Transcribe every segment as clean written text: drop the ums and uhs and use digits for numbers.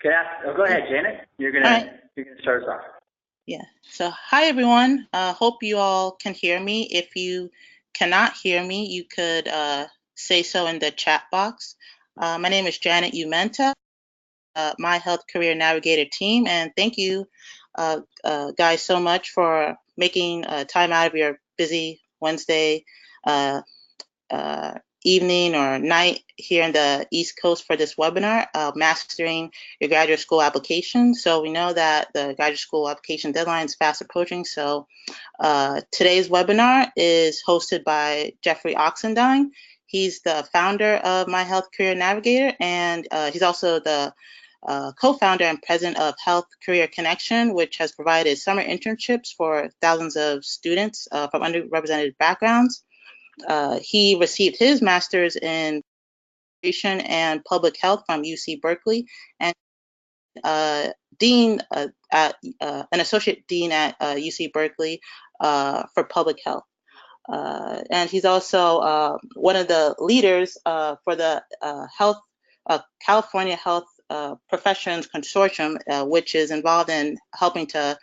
Go ahead, Janet. You're gonna start us off. Yeah. So hi everyone. Hope you all can hear me. If you cannot hear me, you could say so in the chat box. My name is Janet Umenta, my Health Career Navigator team, and thank you guys so much for making time out of your busy Wednesday evening or night here in the East Coast for this webinar, Mastering Your Graduate School Application. So we know that the graduate school application deadline is fast approaching. So today's webinar is hosted by Jeffrey Oxendine. He's the founder of My Health Career Navigator, and he's also the co-founder and president of Health Career Connection, which has provided summer internships for thousands of students from underrepresented backgrounds. He received his master's in education and public health from UC Berkeley, and dean an associate dean at UC Berkeley for public health. And he's also one of the leaders for the California Health Professions Consortium, which is involved in helping to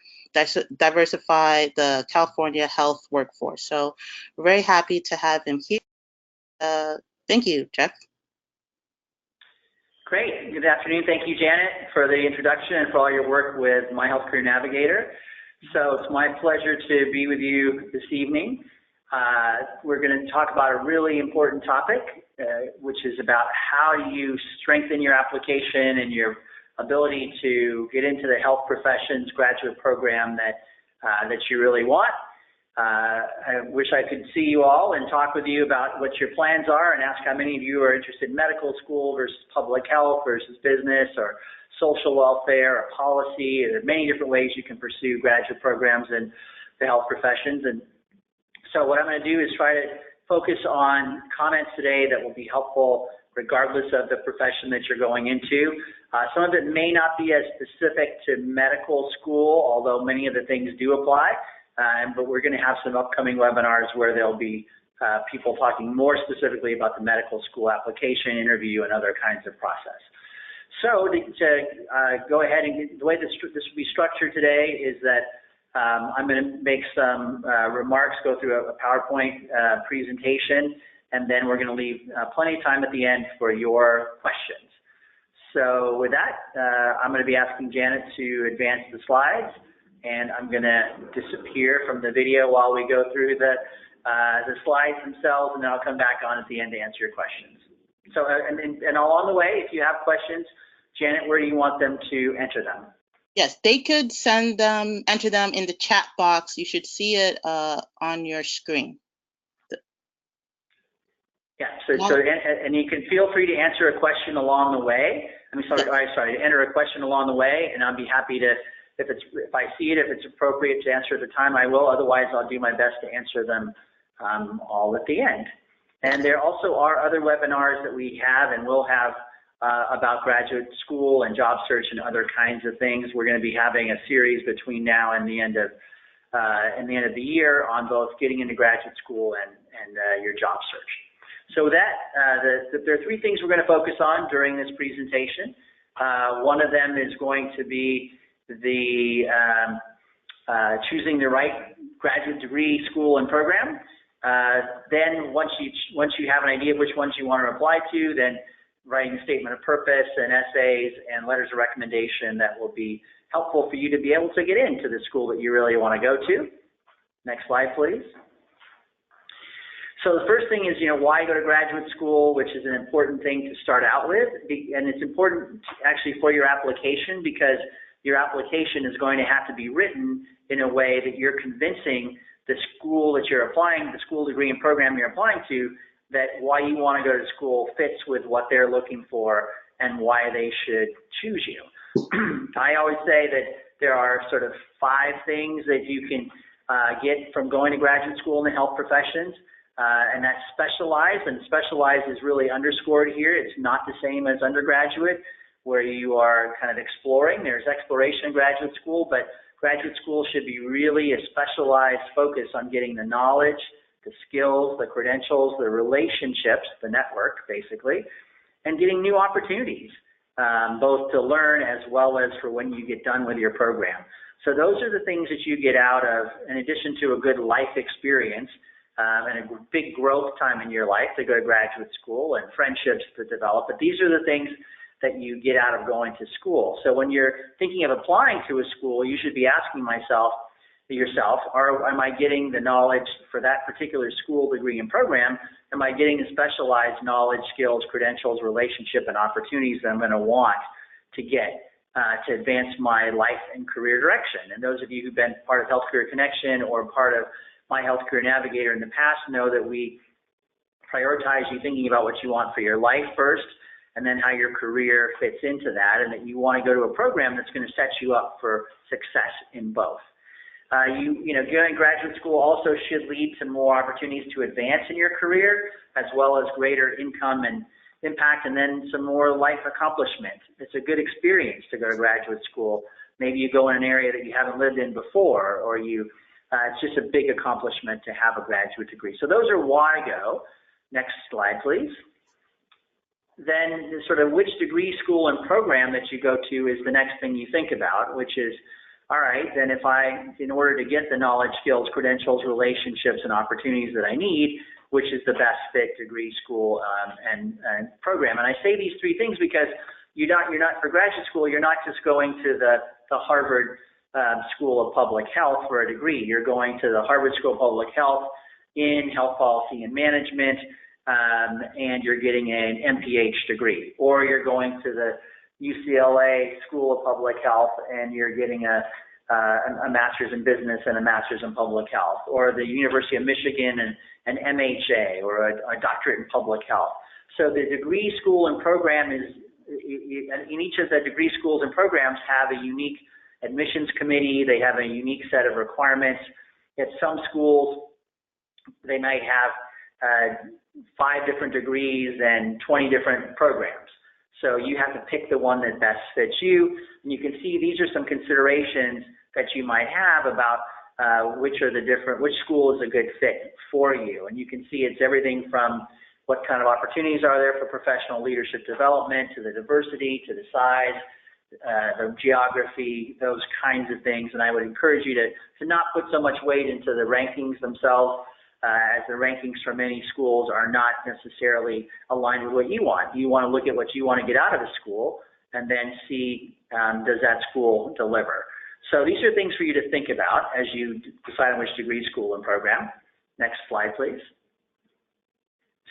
diversify the California health workforce. So we're very happy to have him here. Thank you, Jeff. Great. Good afternoon. Thank you, Janet, for the introduction and for all your work with My Health Career Navigator. So it's my pleasure to be with you this evening. We're going to talk about a really important topic, which is about how you strengthen your application and your ability to get into the health professions graduate program that you really want. I wish I could see you all and talk with you about what your plans are and ask how many of you are interested in medical school versus public health versus business or social welfare or policy. There are many different ways you can pursue graduate programs in the health professions. And so what I'm going to do is try to focus on comments today that will be helpful regardless of the profession that you're going into. Some of it may not be as specific to medical school, although many of the things do apply. But we're going to have some upcoming webinars where there'll be people talking more specifically about the medical school application, interview, and other kinds of process. So to go ahead and the way this will be structured today is that I'm going to make some remarks, go through a PowerPoint presentation, and then we're going to leave plenty of time at the end for your questions. So with that, I'm going to be asking Janet to advance the slides, and I'm going to disappear from the video while we go through the slides themselves, and then I'll come back on at the end to answer your questions. So, and along the way, if you have questions, Janet, where do you want them to enter them? Yes, they could send them, enter them in the chat box. You should see it on your screen. Yeah, and you can feel free to answer a question along the way. To enter a question along the way, and I'll be happy to, if I see it, if it's appropriate to answer at the time, I will. Otherwise, I'll do my best to answer them all at the end. And there also are other webinars that we have and will have about graduate school and job search and other kinds of things. We're going to be having a series between now and the end of the year on both getting into graduate school and your job search. So with that, there are three things we're going to focus on during this presentation. One of them is going to be the choosing the right graduate degree, school, and program. Then once you have an idea of which ones you want to apply to, then writing a statement of purpose and essays and letters of recommendation that will be helpful for you to be able to get into the school that you really want to go to. Next slide, please. So the first thing is, why go to graduate school, which is an important thing to start out with. And it's important actually for your application, because your application is going to have to be written in a way that you're convincing the school that you're applying, the school degree and program you're applying to, that why you want to go to school fits with what they're looking for and why they should choose you. I always say that there are sort of 5 things that you can get from going to graduate school in the health professions, and that's specialized, and specialized is really underscored here. It's not the same as undergraduate, where you are kind of exploring. There's exploration in graduate school, but graduate school should be really a specialized focus on getting the knowledge, the skills, the credentials, the relationships, the network, basically, and getting new opportunities. both to learn as well as for when you get done with your program. So those are the things that you get out of, in addition to a good life experience and a big growth time in your life to go to graduate school and friendships to develop. But these are the things that you get out of going to school. So when you're thinking of applying to a school, you should be asking yourself, am I getting the knowledge for that particular school, degree, and program? Am I getting the specialized knowledge, skills, credentials, relationship, and opportunities that I'm going to want to get to advance my life and career direction? And those of you who've been part of Health Career Connection or part of My Health Career Navigator in the past know that we prioritize you thinking about what you want for your life first, and then how your career fits into that, and that you want to go to a program that's going to set you up for success in both. Going to graduate school also should lead to more opportunities to advance in your career, as well as greater income and impact, and then some more life accomplishment. It's a good experience to go to graduate school. Maybe you go in an area that you haven't lived in before, or it's just a big accomplishment to have a graduate degree. So those are why go. Next slide, please. Then sort of which degree, school, and program that you go to is the next thing you think about, which is, all right, then in order to get the knowledge, skills, credentials, relationships, and opportunities that I need, which is the best fit degree, school, and program. And I say these three things because you're not for graduate school, you're not just going to the Harvard School of Public Health for a degree. You're going to the Harvard School of Public Health in health policy and management, and you're getting an MPH degree, or you're going to the UCLA School of Public Health and you're getting a master's in business and a master's in public health, or the University of Michigan and an MHA, or a doctorate in public health. So the degree, school, and program in each of the degree schools and programs have a unique admissions committee. They have a unique set of requirements. At some schools, they might have 5 different degrees and 20 different programs. So you have to pick the one that best fits you. And you can see these are some considerations that you might have about which school is a good fit for you. And you can see it's everything from what kind of opportunities are there for professional leadership development, to the diversity, to the size, the geography, those kinds of things. And I would encourage you to not put so much weight into the rankings themselves, as the rankings for many schools are not necessarily aligned with what you want. You want to look at what you want to get out of the school and then see, does that school deliver? So these are things for you to think about as you decide on which degree, school, and program. Next slide, please.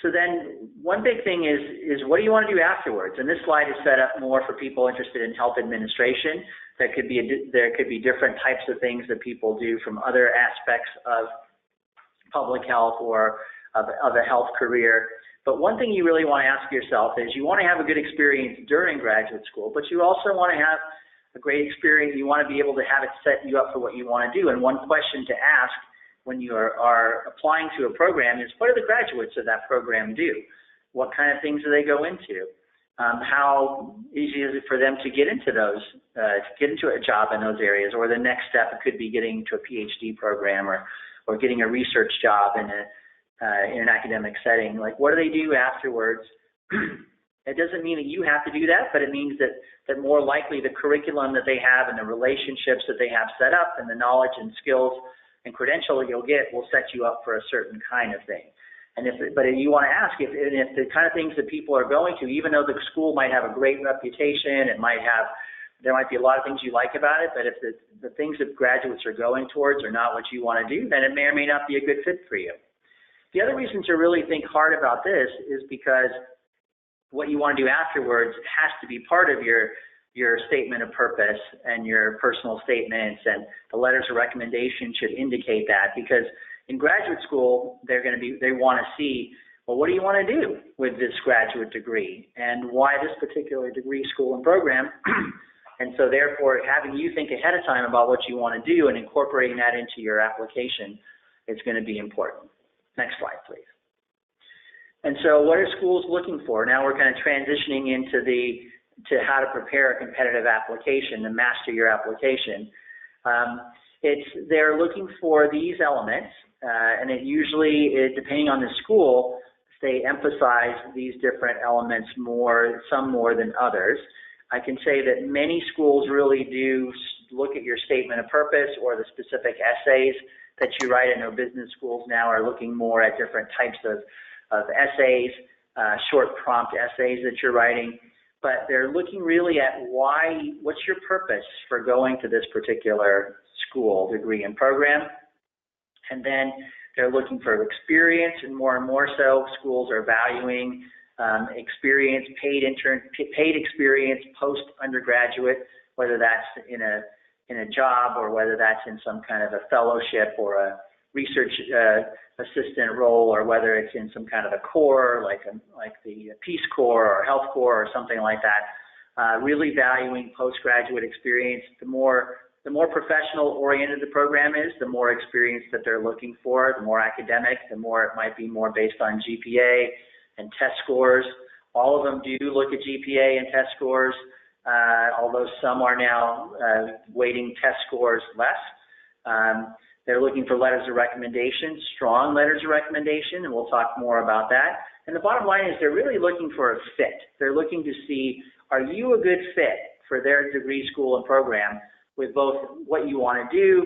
So then one big thing is what do you want to do afterwards? And this slide is set up more for people interested in health administration. There could be different types of things that people do from other aspects of public health or of a health career. But one thing you really want to ask yourself is you want to have a good experience during graduate school, but you also want to have a great experience. You want to be able to have it set you up for what you want to do. And one question to ask when you are applying to a program is, what do the graduates of that program do? What kind of things do they go into? How easy is it for them to get into those, to get into a job in those areas? Or the next step could be getting to a PhD program or getting a research job in an academic setting. Like, what do they do afterwards? It doesn't mean that you have to do that, but it means that more likely the curriculum that they have and the relationships that they have set up and the knowledge and skills and credential you'll get will set you up for a certain kind of thing. But you want to ask if the kind of things that people are going to, even though the school might have a great reputation, there might be a lot of things you like about it, but if the things that graduates are going towards are not what you want to do, then it may or may not be a good fit for you. The other reason to really think hard about this is because what you want to do afterwards has to be part of your statement of purpose and your personal statements, and the letters of recommendation should indicate that, because in graduate school, they want to see, well, what do you want to do with this graduate degree, and why this particular degree, school, and program? And so therefore, having you think ahead of time about what you want to do and incorporating that into your application is going to be important. Next slide, please. And so what are schools looking for? Now we're kind of transitioning into to how to prepare a competitive application, to master your application. They're looking for these elements, and it usually, depending on the school, they emphasize these different elements more, some more than others. I can say that many schools really do look at your statement of purpose or the specific essays that you write. I know business schools now are looking more at different types of essays, short prompt essays that you're writing, but they're looking really at what's your purpose for going to this particular school, degree, and program. And then they're looking for experience, and more so, schools are valuing experience, paid experience post-undergraduate, whether that's in a job or whether that's in some kind of a fellowship or a research assistant role, or whether it's in some kind of a corps like the Peace Corps or Health Corps or something like that. Really valuing postgraduate experience. The more professional oriented the program is, the more experience that they're looking for, the more academic, the more it might be more based on GPA and test scores. All of them do look at GPA and test scores, although some are now weighting test scores less. They're looking for letters of recommendation, strong letters of recommendation, and we'll talk more about that. And the bottom line is they're really looking for a fit. They're looking to see, are you a good fit for their degree, school, and program with both what you want to do,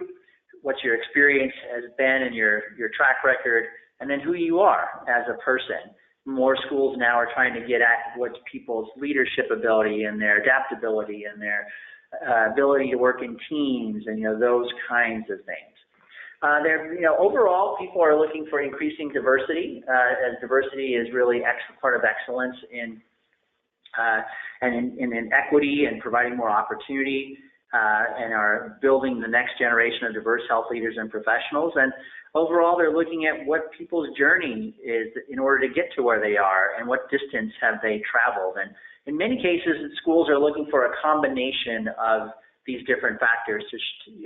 what your experience has been and your track record, and then who you are as a person. More schools now are trying to get at what's people's leadership ability and their adaptability and their ability to work in teams and, those kinds of things. Overall, people are looking for increasing diversity, as diversity is really part of excellence in equity and providing more opportunity, and are building the next generation of diverse health leaders and professionals. And overall, they're looking at what people's journey is in order to get to where they are and what distance have they traveled. And in many cases, schools are looking for a combination of these different factors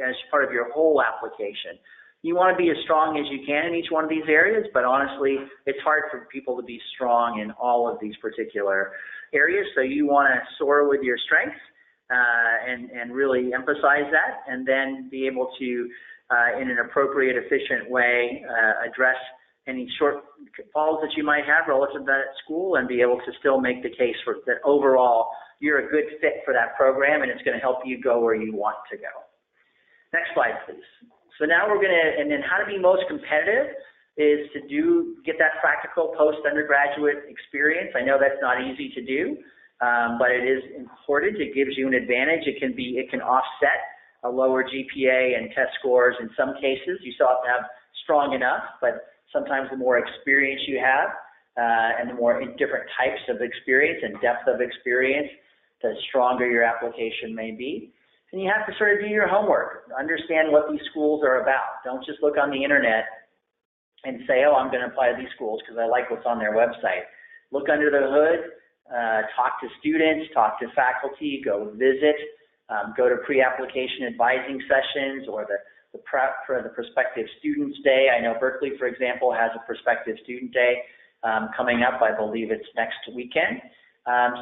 as part of your whole application. You want to be as strong as you can in each one of these areas, but honestly, it's hard for people to be strong in all of these particular areas. So you want to soar with your strengths and really emphasize that, and then be able to, in an appropriate, efficient way, address any shortfalls that you might have relative to that school, and be able to still make the case for that overall you're a good fit for that program, and it's going to help you go where you want to go. Next slide, please. So now and then how to be most competitive is to get that practical post-undergraduate experience. I know that's not easy to do, but it is important. It gives you an advantage. It can offset a lower GPA and test scores in some cases. You still have to have strong enough, but sometimes the more experience you have and the more different types of experience and depth of experience, the stronger your application may be. And you have to sort of do your homework, understand what these schools are about. Don't just look on the internet and say, oh, I'm going to apply to these schools because I like what's on their website. Look under the hood, talk to students, talk to faculty, go visit, go to pre-application advising sessions or the prep for the prospective students day. I know Berkeley, for example, has a prospective student day coming up. I believe it's next weekend.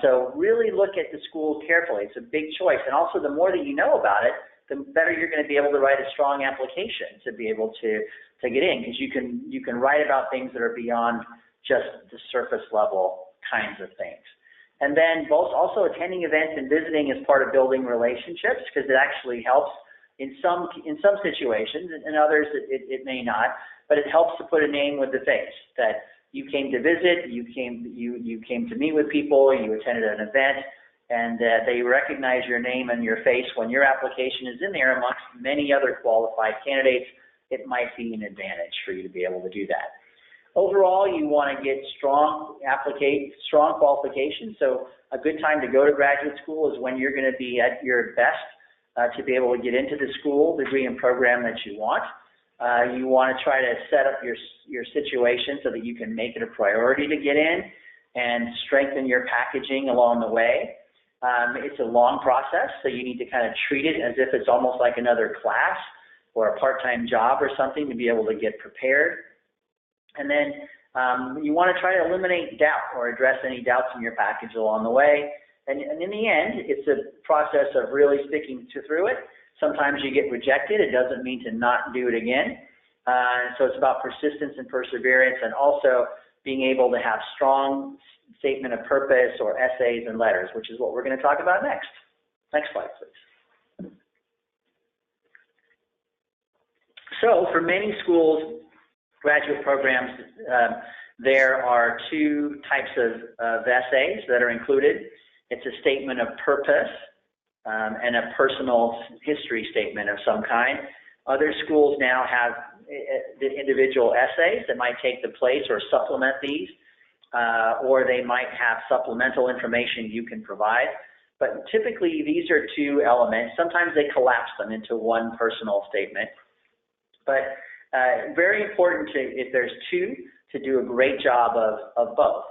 So really look at the school carefully. It's a big choice. And also the more that you know about it, the better you're going to be able to write a strong application to be able to get in, because you can write about things that are beyond just the surface level kinds of things. And then also attending events and visiting is part of building relationships, because it actually helps in some situations. In others it may not, but it helps to put a name with the face, that you came to visit, you came to meet with people, you attended an event, and they recognize your name and your face when your application is in there amongst many other qualified candidates. It might be an advantage for you to be able to do that. Overall, you want to get strong qualifications. So a good time to go to graduate school is when you're going to be at your best to be able to get into the school, degree, and program that you want. You want to try to set up your situation so that you can make it a priority to get in and strengthen your packaging along the way. It's a long process, so you need to kind of treat it as if it's almost like another class or a part-time job or something to be able to get prepared. And then you want to try to eliminate doubt or address any doubts in your package along the way. And in the end, it's a process of really sticking through it. Sometimes you get rejected. It doesn't mean to not do it again. So it's about persistence and perseverance, and also being able to have strong statement of purpose or essays and letters, which is what we're going to talk about next. Next slide, please. So for many schools, graduate programs, there are two types of essays that are included. It's a statement of purpose and a personal history statement of some kind. Other schools now have the individual essays that might take the place or supplement these, or they might have supplemental information you can provide. But typically, these are two elements. Sometimes they collapse them into one personal statement. But very important if there's two, to do a great job of both.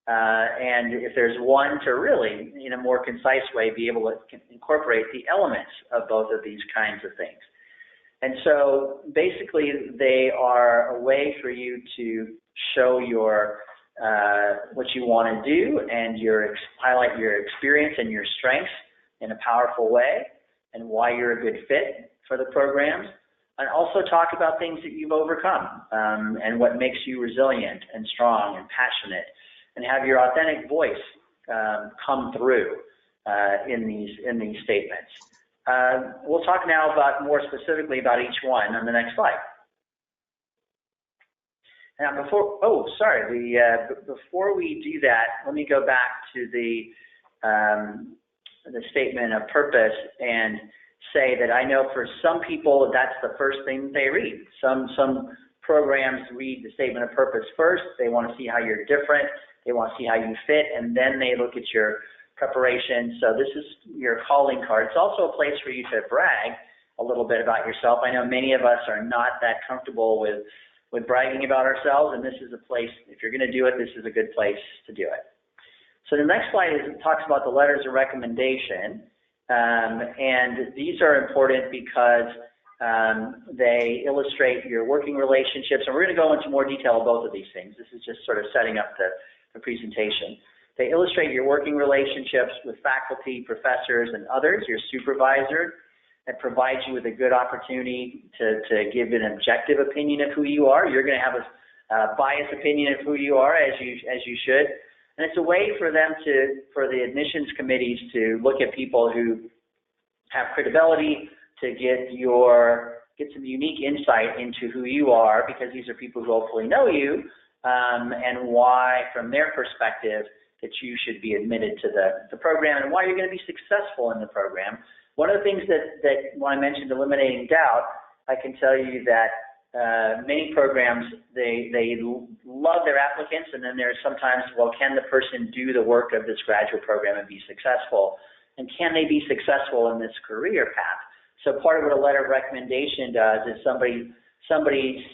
And if there's one, to really, in a more concise way, be able to incorporate the elements of both of these kinds of things. And so basically, they are a way for you to show your what you want to do and highlight your experience and your strengths in a powerful way and why you're a good fit for the programs. And also talk about things that you've overcome and what makes you resilient and strong and passionate, and have your authentic voice come through in these statements. We'll talk now about more specifically about each one on the next slide. Now, before we do that, let me go back to the statement of purpose and say that I know for some people that's the first thing they read. Some programs read the statement of purpose first. They want to see how you're different. They want to see how you fit, and then they look at your preparation. So this is your calling card. It's also a place for you to brag a little bit about yourself. I know many of us are not that comfortable with bragging about ourselves, and this is a place, if you're going to do it, this is a good place to do it. So the next slide talks about the letters of recommendation. And these are important because they illustrate your working relationships. And we're going to go into more detail of both of these things. This is just sort of setting up the presentation. They illustrate your working relationships with faculty, professors, and others, your supervisor. That provides you with a good opportunity to give an objective opinion of who you are. You're going to have a biased opinion of who you are, as you should. And it's a way for for the admissions committees to look at people who have credibility, to get some unique insight into who you are, because these are people who hopefully know you, and why, from their perspective, that you should be admitted to the program and why you're going to be successful in the program. One of the things that when I mentioned eliminating doubt, I can tell you that many programs, they love their applicants, and then there's sometimes, well, can the person do the work of this graduate program and be successful? And can they be successful in this career path? So part of what a letter of recommendation does is somebody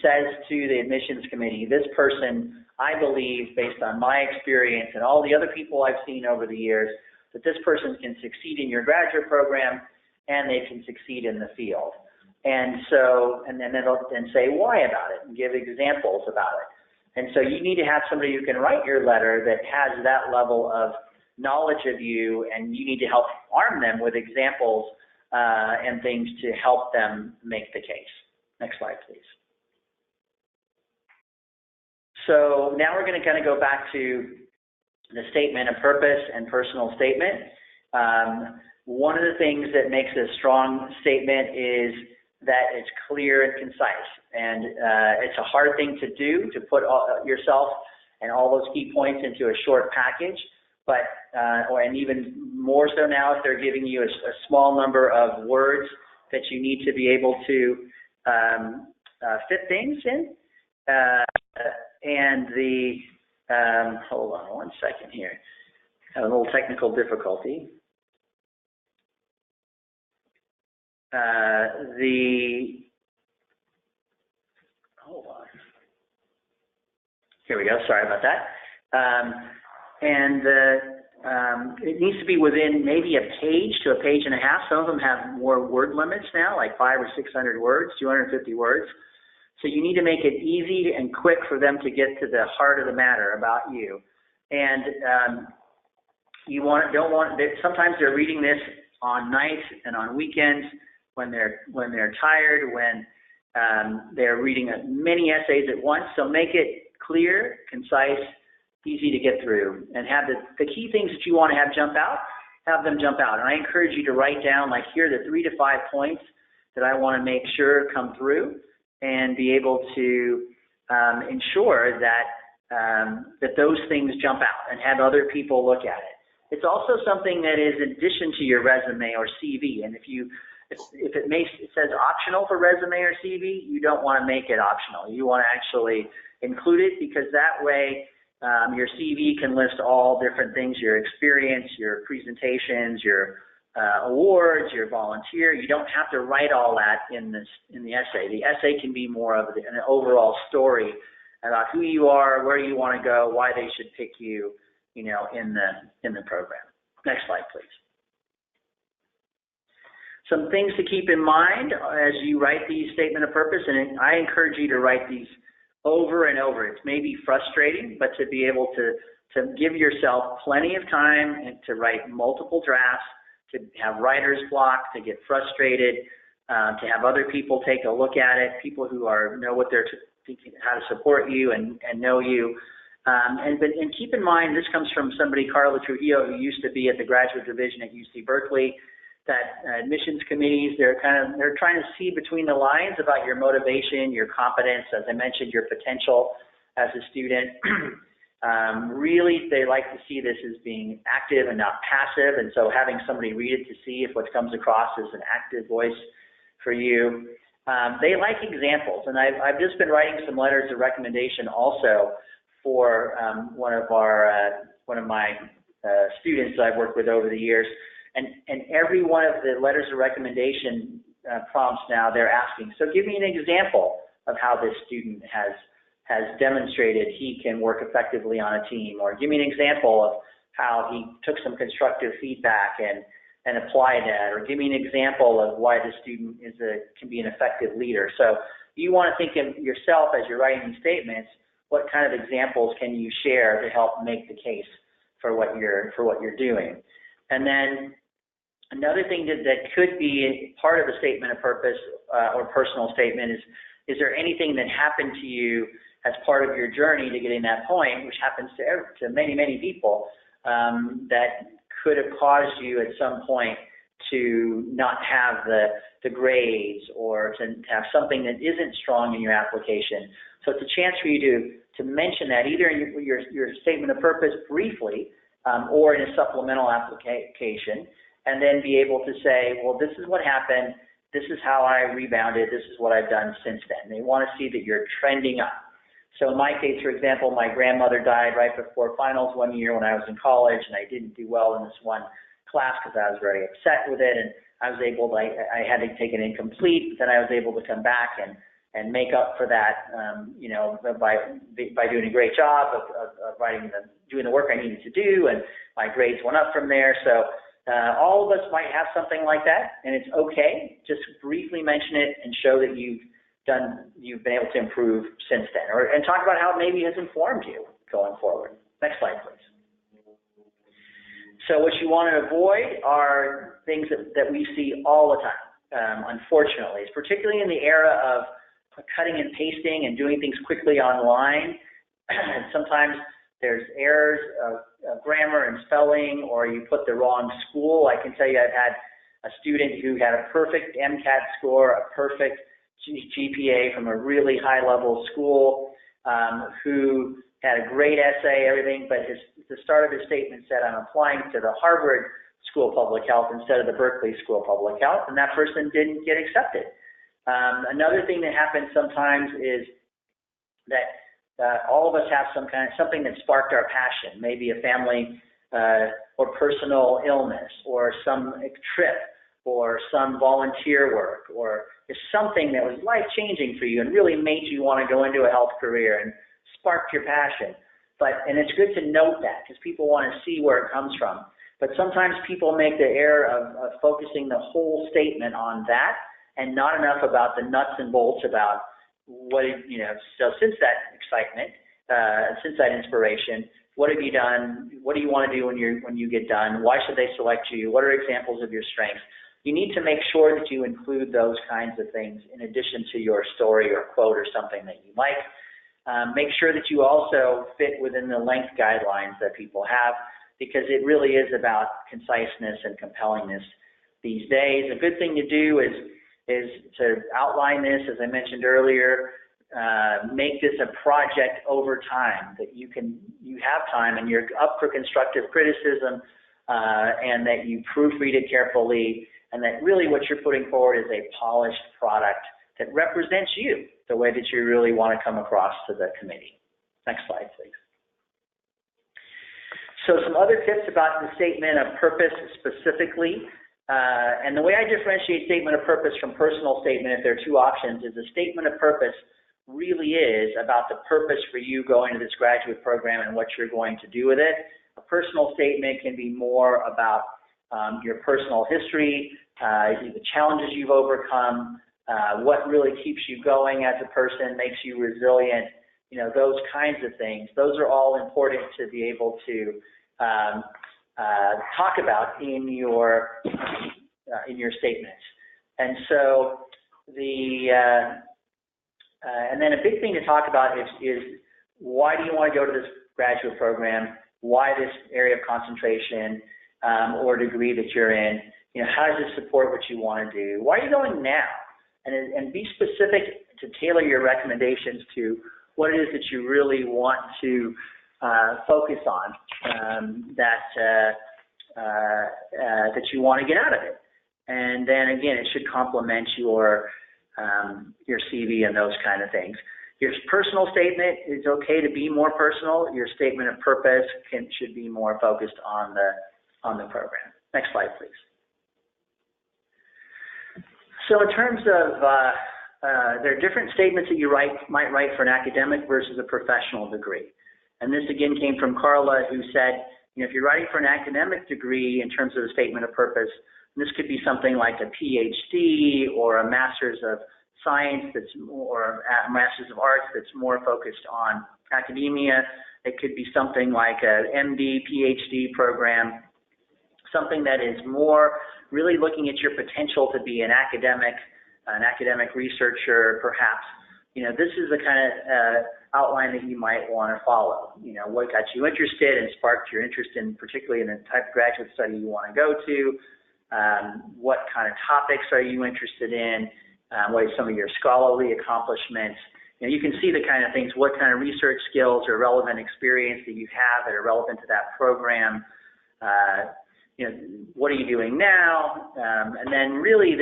says to the admissions committee, this person, I believe, based on my experience and all the other people I've seen over the years, that this person can succeed in your graduate program and they can succeed in the field. And then it'll say why about it and give examples about it. And so you need to have somebody who can write your letter that has that level of knowledge of you, and you need to help arm them with examples and things to help them make the case. Next slide, please. So now we're going to kind of go back to the statement of purpose and personal statement. One of the things that makes a strong statement is that it's clear and concise. And it's a hard thing to do, to put yourself and all those key points into a short package, but and even more so now if they're giving you a small number of words that you need to be able to fit things in. And hold on one second here. I have a little technical difficulty. Hold on. Here we go. Sorry about that. It needs to be within maybe a page to a page and a half. Some of them have more word limits now, like 500 or 600 words, 250 words. So you need to make it easy and quick for them to get to the heart of the matter about you. And sometimes they're reading this on nights and on weekends when they're tired, when they're reading many essays at once. So make it clear, concise, easy to get through, and have the key things that you want to have jump out, have them jump out. And I encourage you to write down, like, here are the 3 to 5 points that I want to make sure come through, and be able to ensure that that those things jump out and have other people look at it. It's also something that is in addition to your resume or CV. And if it says optional for resume or CV, you don't want to make it optional. You want to actually include it, because that way your CV can list all different things: your experience, your presentations, your awards, your volunteer. You don't have to write all that in the essay. The essay can be more of an overall story about who you are, where you want to go, why they should pick you, in the program. Next slide, please. Some things to keep in mind as you write these statement of purpose, and I encourage you to write these over and over. It's maybe frustrating, but to be able to give yourself plenty of time and to write multiple drafts, to have writer's block, to get frustrated, to have other people take a look at it, people who know what they're thinking, how to support you and know you. And keep in mind, this comes from somebody, Carla Trujillo, who used to be at the graduate division at UC Berkeley, that admissions committees, they're trying to see between the lines about your motivation, your competence, as I mentioned, your potential as a student. Really, they like to see this as being active and not passive, and so having somebody read it to see if what comes across is an active voice for you. They like examples, and I've just been writing some letters of recommendation also for one of my students that I've worked with over the years, and every one of the letters of recommendation prompts now, they're asking, so give me an example of how this student has demonstrated he can work effectively on a team, or give me an example of how he took some constructive feedback and applied that, or give me an example of why the student can be an effective leader. So you want to think of yourself as you're writing these statements, what kind of examples can you share to help make the case for what you're doing. And then another thing that could be part of a statement of purpose or personal statement is there anything that happened to you as part of your journey to getting that point, which happens to many, many people, that could have caused you at some point to not have the grades, or to have something that isn't strong in your application. So it's a chance for you to mention that either in your statement of purpose briefly, or in a supplemental application, and then be able to say, well, this is what happened, this is how I rebounded, this is what I've done since then. They want to see that you're trending up. So in my case, for example, my grandmother died right before finals one year when I was in college, and I didn't do well in this one class because I was very upset with it, and I had to take it incomplete, but then I was able to come back and make up for that, by doing a great job of doing the work I needed to do, and my grades went up from there. So all of us might have something like that, and it's okay. Just briefly mention it and show that you've been able to improve since then, and talk about how it maybe has informed you going forward. Next slide, please. So what you want to avoid are things that we see all the time, unfortunately, particularly in the era of cutting and pasting and doing things quickly online. Sometimes there's errors of grammar and spelling, or you put the wrong school. I can tell you I've had a student who had a perfect MCAT score, a perfect GPA from a really high-level school, who had a great essay, everything, but the start of his statement said, I'm applying to the Harvard School of Public Health instead of the Berkeley School of Public Health, and that person didn't get accepted. Another thing that happens sometimes is that all of us have something that sparked our passion, maybe a family or personal illness, or some trip, or some volunteer work, or something that was life-changing for you and really made you want to go into a health career and sparked your passion. And it's good to note that, because people want to see where it comes from. But sometimes people make the error of focusing the whole statement on that and not enough about the nuts and bolts about so since that excitement, since that inspiration, what have you done? What do you want to do when you get done? Why should they select you? What are examples of your strengths? You need to make sure that you include those kinds of things in addition to your story or quote or something that you like. Make sure that you also fit within the length guidelines that people have, because it really is about conciseness and compellingness these days. A good thing to do is to outline this, as I mentioned earlier, make this a project over time, that you have time and you're up for constructive criticism, and that you proofread it carefully, and that really what you're putting forward is a polished product that represents you the way that you really want to come across to the committee. Next slide, please. So some other tips about the statement of purpose specifically. And the way I differentiate statement of purpose from personal statement, if there are two options, is a statement of purpose really is about the purpose for you going to this graduate program and what you're going to do with it. A personal statement can be more about your personal history, the challenges you've overcome, what really keeps you going as a person, makes you resilient, those kinds of things. Those are all important to be able to talk about in your statements. And so and then a big thing to talk about is why do you want to go to this graduate program? Why this area of concentration or degree that you're in? How does it support what you want to do? Why are you going now? And be specific to tailor your recommendations to what it is that you really want to focus on, that you want to get out of it. And then again, it should complement your CV and those kind of things. Your personal statement is okay to be more personal. Your statement of purpose should be more focused on the program. Next slide, please. So in terms of, there are different statements that you might write for an academic versus a professional degree. And this again came from Carla, who said, if you're writing for an academic degree in terms of a statement of purpose, this could be something like a PhD or a Master's of Science or a Master's of Arts that's more focused on academia. It could be something like an MD, PhD program, something that is more really looking at your potential to be an academic researcher, perhaps. This is the kind of outline that you might want to follow. What got you interested and sparked your interest in, particularly in the type of graduate study you want to go to. What kind of topics are you interested in? What are some of your scholarly accomplishments? You can see the kind of things, what kind of research skills or relevant experience that you have that are relevant to that program. What are you doing now? And then really,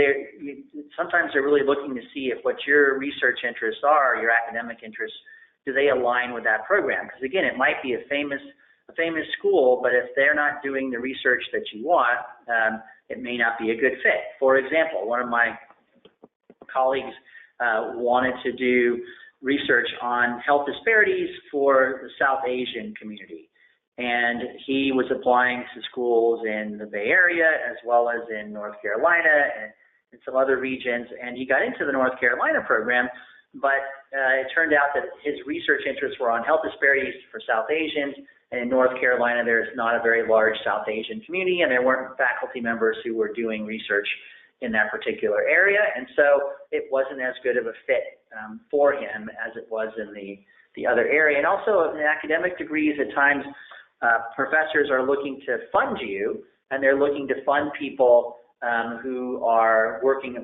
sometimes they're really looking to see if what your research interests are, your academic interests, do they align with that program? Because again, it might be a famous school, but if they're not doing the research that you want, it may not be a good fit. For example, one of my colleagues wanted to do research on health disparities for the South Asian community. And he was applying to schools in the Bay Area as well as in North Carolina and in some other regions. And he got into the North Carolina program, but it turned out that his research interests were on health disparities for South Asians. And in North Carolina, there's not a very large South Asian community, and there weren't faculty members who were doing research in that particular area. And so it wasn't as good of a fit for him as it was in the other area. And also in academic degrees, at times, professors are looking to fund you, and they're looking to fund people who are working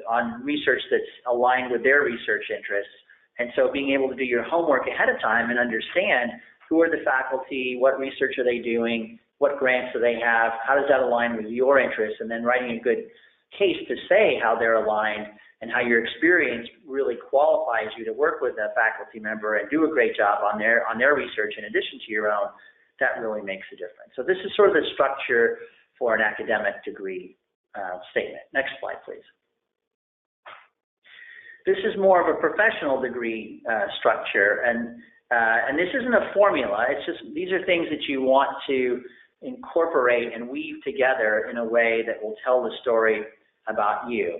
on research that's aligned with their research interests. And so being able to do your homework ahead of time and understand who are the faculty, what research are they doing, what grants do they have, how does that align with your interests, and then writing a good case to say how they're aligned and how your experience really qualifies you to work with a faculty member and do a great job on their research in addition to your own. That really makes a difference. So this is sort of the structure for an academic degree statement. Next slide, please. This is more of a professional degree structure, and this isn't a formula. It's just these are things that you want to incorporate and weave together in a way that will tell the story about you.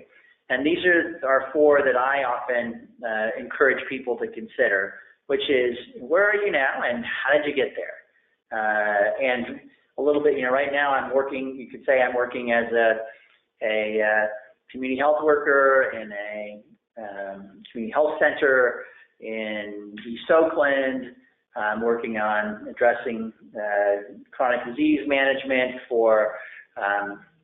And these are four that I often encourage people to consider, which is, where are you now and how did you get there? And a little bit, right now I'm working, you could say I'm working as a community health worker in a community health center in East Oakland. I'm working on addressing chronic disease management for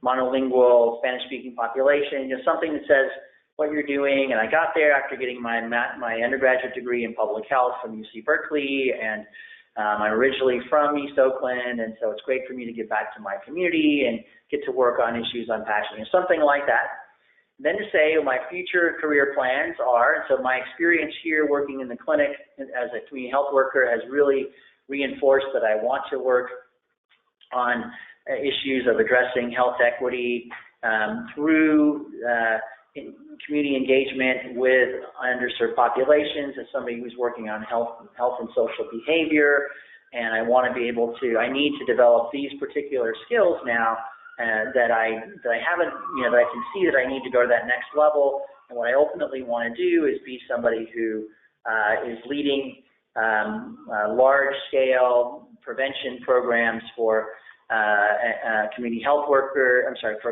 monolingual Spanish-speaking population, something that says what you're doing. And I got there after getting my undergraduate degree in public health from UC Berkeley, and I'm originally from East Oakland, and so it's great for me to get back to my community and get to work on issues I'm passionate about, something like that. Then to say my future career plans are, so my experience here working in the clinic as a community health worker has really reinforced that I want to work on issues of addressing health equity through community engagement with underserved populations as somebody who's working on health and social behavior. And I want to be able to, I need to develop these particular skills now that I haven't, that I can see that I need to go to that next level. And what I ultimately want to do is be somebody who is leading large-scale prevention programs for community health for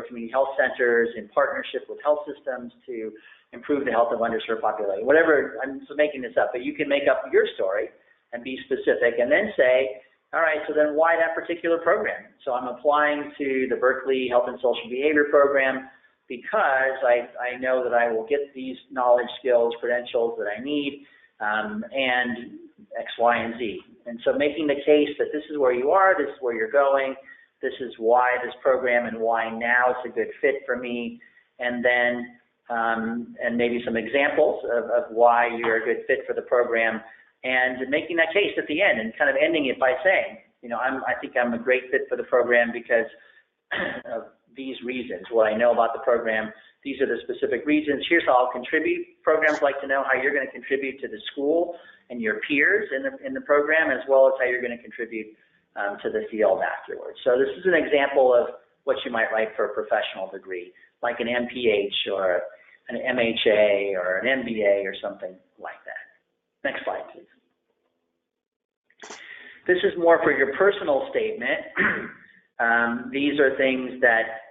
community health centers in partnership with health systems to improve the health of underserved population. Whatever, I'm just making this up, but you can make up your story and be specific, and then say, all right, so then why that particular program? So I'm applying to the Berkeley Health and Social Behavior program because I know that I will get these knowledge, skills, credentials that I need, and X, Y, and Z. And so making the case that this is where you are, this is where you're going, this is why this program and why now it's a good fit for me, and then and maybe some examples of why you're a good fit for the program, and making that case at the end and kind of ending it by saying, I think I'm a great fit for the program because of these reasons. What I know about the program, these are the specific reasons. Here's how I'll contribute. Programs like to know how you're going to contribute to the school and your peers in the program, as well as how you're going to contribute to the field afterwards. So this is an example of what you might write for a professional degree, like an MPH or an MHA or an MBA or something like that. Next slide, please. This is more for your personal statement. These are things that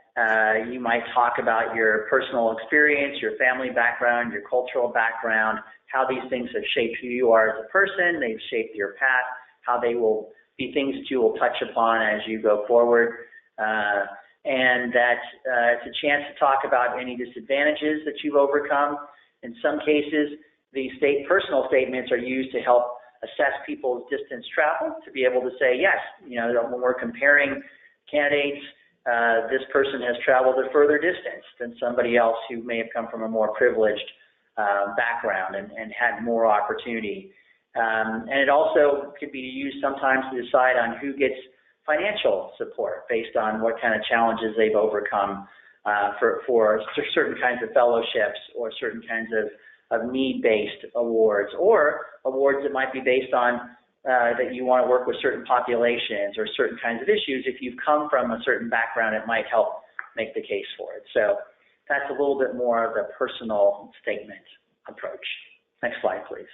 you might talk about your personal experience, your family background, your cultural background, how these things have shaped who you are as a person, they've shaped your path, how they will be things that you will touch upon as you go forward. And that it's a chance to talk about any disadvantages that you've overcome. In some cases, these personal statements are used to help assess people's distance traveled, to be able to say, yes, when we're comparing candidates, this person has traveled a further distance than somebody else who may have come from a more privileged background and had more opportunity. And it also could be used sometimes to decide on who gets financial support based on what kind of challenges they've overcome for certain kinds of fellowships or certain kinds of need-based awards, or awards that might be based on that you want to work with certain populations or certain kinds of issues. If you've come from a certain background, it might help make the case for it. So that's a little bit more of the personal statement approach. Next slide, please.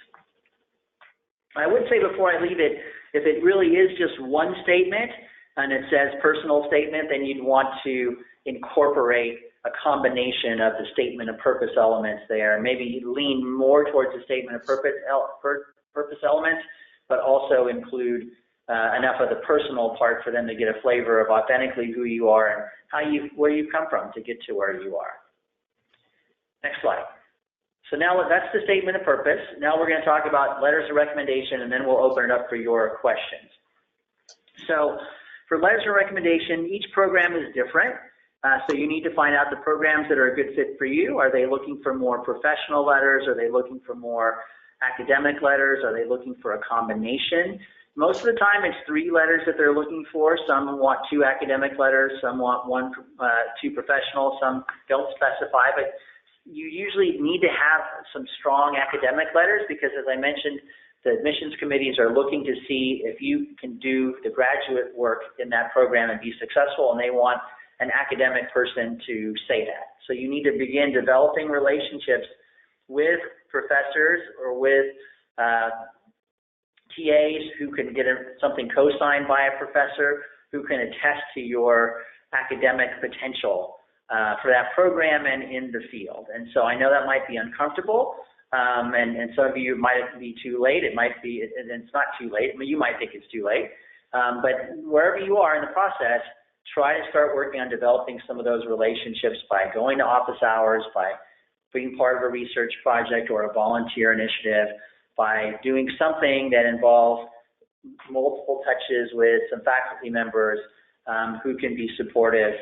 I would say before I leave it, if it really is just one statement and it says personal statement, then you'd want to incorporate a combination of the statement of purpose elements there. Maybe lean more towards the statement of purpose elements, but also include enough of the personal part for them to get a flavor of authentically who you are and where you've come from to get to where you are. Next slide. So now that's the statement of purpose. Now we're going to talk about letters of recommendation, and then we'll open it up for your questions. So for letters of recommendation, each program is different. So you need to find out the programs that are a good fit for you. Are they looking for more professional letters? Are they looking for more academic letters? Are they looking for a combination? Most of the time it's 3 letters that they're looking for. Some want 2 academic letters, some want 2 professional, some don't specify, but you usually need to have some strong academic letters because, as I mentioned, the admissions committees are looking to see if you can do the graduate work in that program and be successful, and they want an academic person to say that. So you need to begin developing relationships with professors or with TAs who can get something co-signed by a professor who can attest to your academic potential for that program and in the field. And so I know that might be uncomfortable, and some of you might be too late. It might be, and it's not too late. I mean, you might think it's too late. But wherever you are in the process, try to start working on developing some of those relationships by going to office hours, by being part of a research project or a volunteer initiative, by doing something that involves multiple touches with some faculty members who can be supportive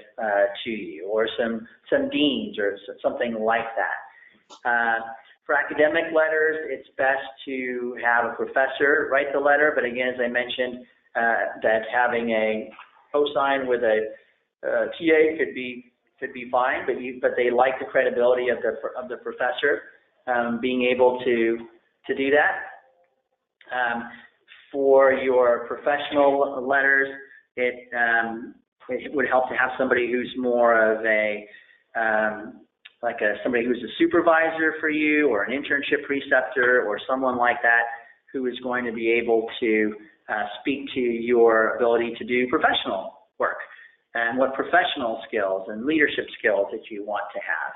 to you, or some deans or something like that. For academic letters, it's best to have a professor write the letter, but again, as I mentioned, that having a cosign with a TA could be fine, but they like the credibility of the professor being able to do that. For your professional letters, it would help to have somebody who's more of a somebody who's a supervisor for you, or an internship preceptor, or someone like that, who is going to be able to speak to your ability to do professional work and what professional skills and leadership skills that you want to have.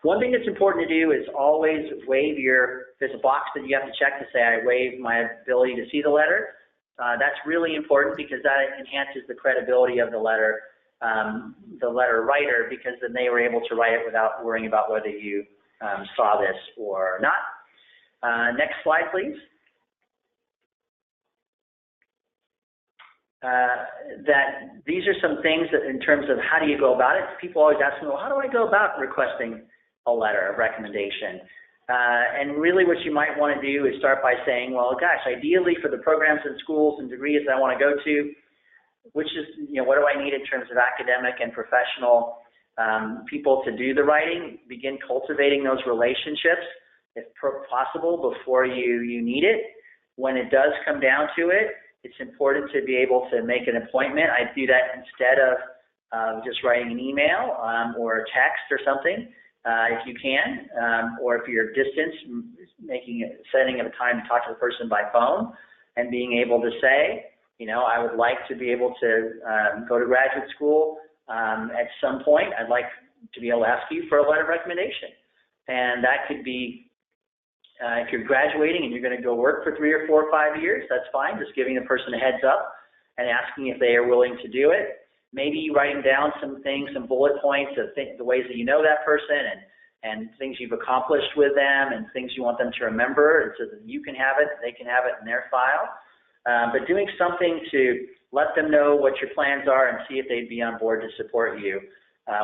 One thing that's important to do is always waive there's a box that you have to check to say, I waive my ability to see the letter. That's really important because that enhances the credibility of the letter writer, because then they were able to write it without worrying about whether you saw this or not. Next slide, please. That these are some things that, in terms of how do you go about it, people always ask me, well, how do I go about requesting a letter of recommendation? And really what you might want to do is start by saying, well, gosh, ideally for the programs and schools and degrees that I want to go to, which is, what do I need in terms of academic and professional people to do the writing? Begin cultivating those relationships, if possible, before you need it. When it does come down to it, it's important to be able to make an appointment. I do that instead of just writing an email or a text or something, if you can, or if you're distance, setting up a time to talk to the person by phone and being able to say, I would like to be able to go to graduate school at some point. I'd like to be able to ask you for a letter of recommendation. And that could be, if you're graduating and you're going to go work for 3 or 4 or 5 years, that's fine. Just giving the person a heads up and asking if they are willing to do it. Maybe writing down some things, some bullet points of the ways that you know that person, and things you've accomplished with them, and things you want them to remember, so that you can have it, they can have it in their file. But doing something to let them know what your plans are and see if they'd be on board to support you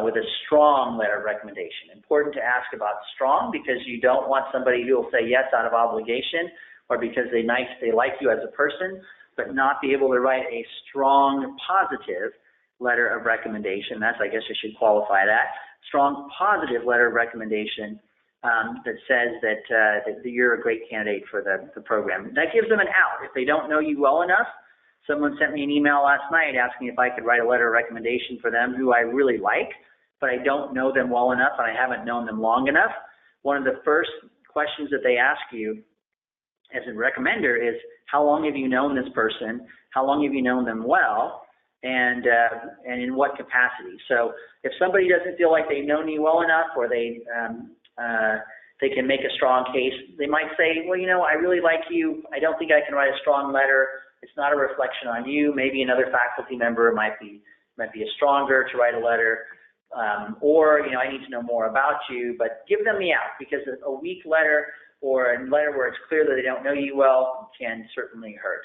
with a strong letter of recommendation. Important to ask about strong, because you don't want somebody who will say yes out of obligation or because they like you as a person, but not be able to write a strong positive letter of recommendation. I guess I should qualify that. Strong positive letter of recommendation that says that you're a great candidate for the program. That gives them an out. If they don't know you well enough, someone sent me an email last night asking if I could write a letter of recommendation for them who I really like, but I don't know them well enough and I haven't known them long enough. One of the first questions that they ask you as a recommender is, how long have you known this person? How long have you known them well? And in what capacity? So if somebody doesn't feel like they've known you well enough, or they can make a strong case, they might say, well, I really like you. I don't think I can write a strong letter. It's not a reflection on you. Maybe another faculty member might be stronger to write a letter, or I need to know more about you. But give them the out, because a weak letter or a letter where it's clear that they don't know you well can certainly hurt.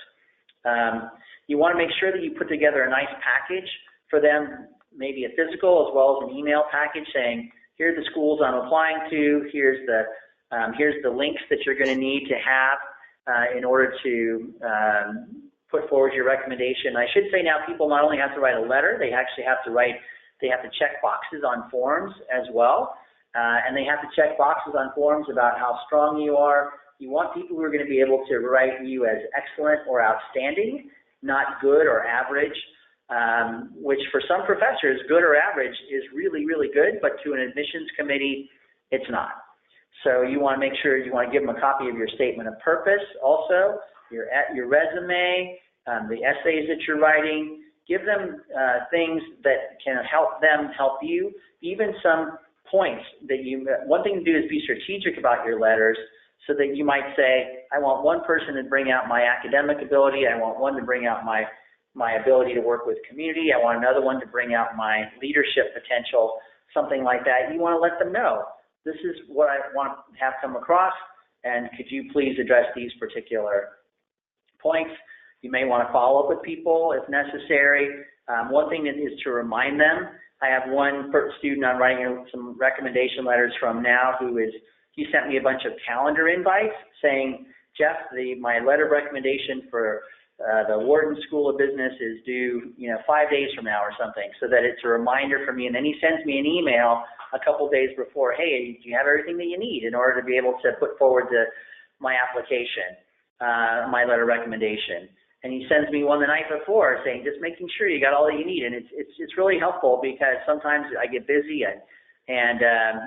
You want to make sure that you put together a nice package for them, maybe a physical as well as an email package saying, here are the schools I'm applying to, here's the links that you're going to need to have in order to put forward your recommendation. I should say now, people not only have to write a letter, they actually have to check boxes on forms as well, and they have to check boxes on forms about how strong you are. You want people who are going to be able to write you as excellent or outstanding, not good or average, which for some professors, good or average is really, really good, but to an admissions committee, it's not. So you want to make sure you want to give them a copy of your statement of purpose also, your resume, the essays that you're writing. Give them things that can help them help you, even some points that one thing to do is be strategic about your letters, So that you might say, I want one person to bring out my academic ability, I want one to bring out my ability to work with community, I want another one to bring out my leadership potential, something like that. You want to let them know, this is what I want to have come across, and could you please address these particular points? You may want to follow up with people if necessary. One thing is to remind them. I have one student I'm writing some recommendation letters from now he sent me a bunch of calendar invites saying, Jeff, my letter of recommendation for the Wharton School of Business is due, 5 days from now or something, so that it's a reminder for me. And then he sends me an email a couple days before, hey, do you have everything that you need in order to be able to put forward my application, my letter of recommendation? And he sends me one the night before saying, just making sure you got all that you need. And it's really helpful because sometimes I get busy and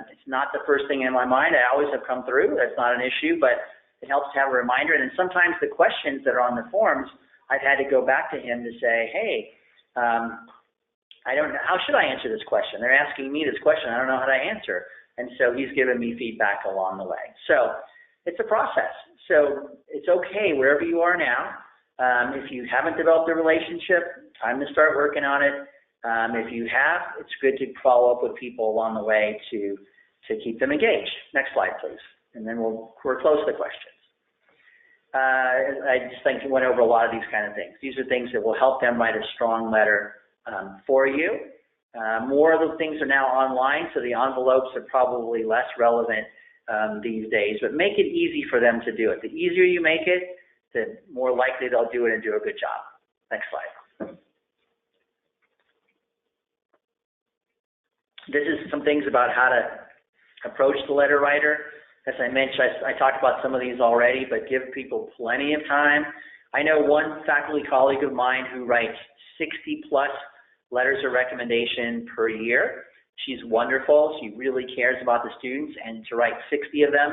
it's not the first thing in my mind. I always have come through. That's not an issue, but it helps to have a reminder. And then sometimes the questions that are on the forms, I've had to go back to him to say, hey, I don't know, how should I answer this question? They're asking me this question. I don't know how to answer. And so he's given me feedback along the way. So it's a process. So it's okay wherever you are now. If you haven't developed a relationship, time to start working on it. If you have, it's good to follow up with people along the way to keep them engaged. Next slide, please. And then we're close to the questions. I just think you went over a lot of these kind of things. These are things that will help them write a strong letter for you. More of the things are now online, so the envelopes are probably less relevant these days, but make it easy for them to do it. The easier you make it, the more likely they'll do it and do a good job. Next slide. This is some things about how to approach the letter writer. As I mentioned, I talked about some of these already, but give people plenty of time. I know one faculty colleague of mine who writes 60 plus letters of recommendation per year. She's wonderful. She really cares about the students, and to write 60 of them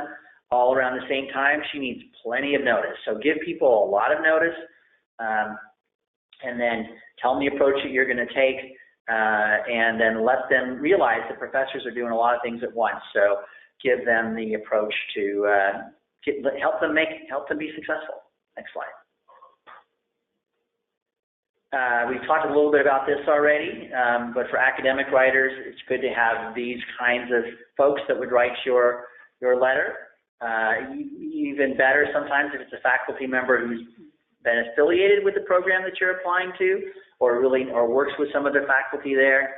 all around the same time, she needs plenty of notice. So give people a lot of notice, and then tell them the approach that you're going to take, and then let them realize that professors are doing a lot of things at once. So give them the approach to help them be successful. Next slide. We've talked a little bit about this already, but for academic writers, it's good to have these kinds of folks that would write your letter. Even better sometimes if it's a faculty member who's been affiliated with the program that you're applying to, or works with some of the faculty there.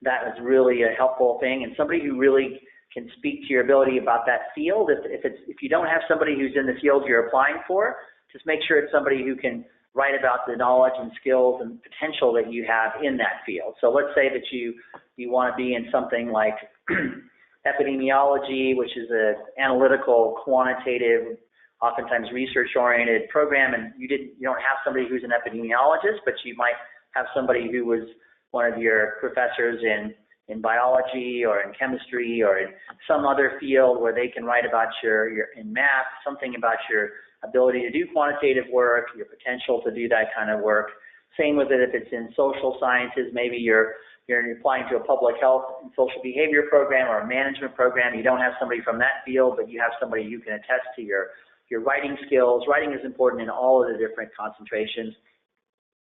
That is really a helpful thing, and somebody who really can speak to your ability about that field. If you don't have somebody who's in the field you're applying for, just make sure it's somebody who can write about the knowledge and skills and potential that you have in that field. So let's say that you want to be in something like epidemiology, which is an analytical, quantitative, oftentimes research-oriented program, and you don't have somebody who's an epidemiologist, but you might have somebody who was one of your professors in biology or in chemistry or in some other field where they can write about in math, something about your ability to do quantitative work, your potential to do that kind of work. Same with it if it's in social sciences. Maybe you're applying to a public health and social behavior program or a management program. You don't have somebody from that field, but you have somebody who can attest to your writing skills. Writing is important in all of the different concentrations,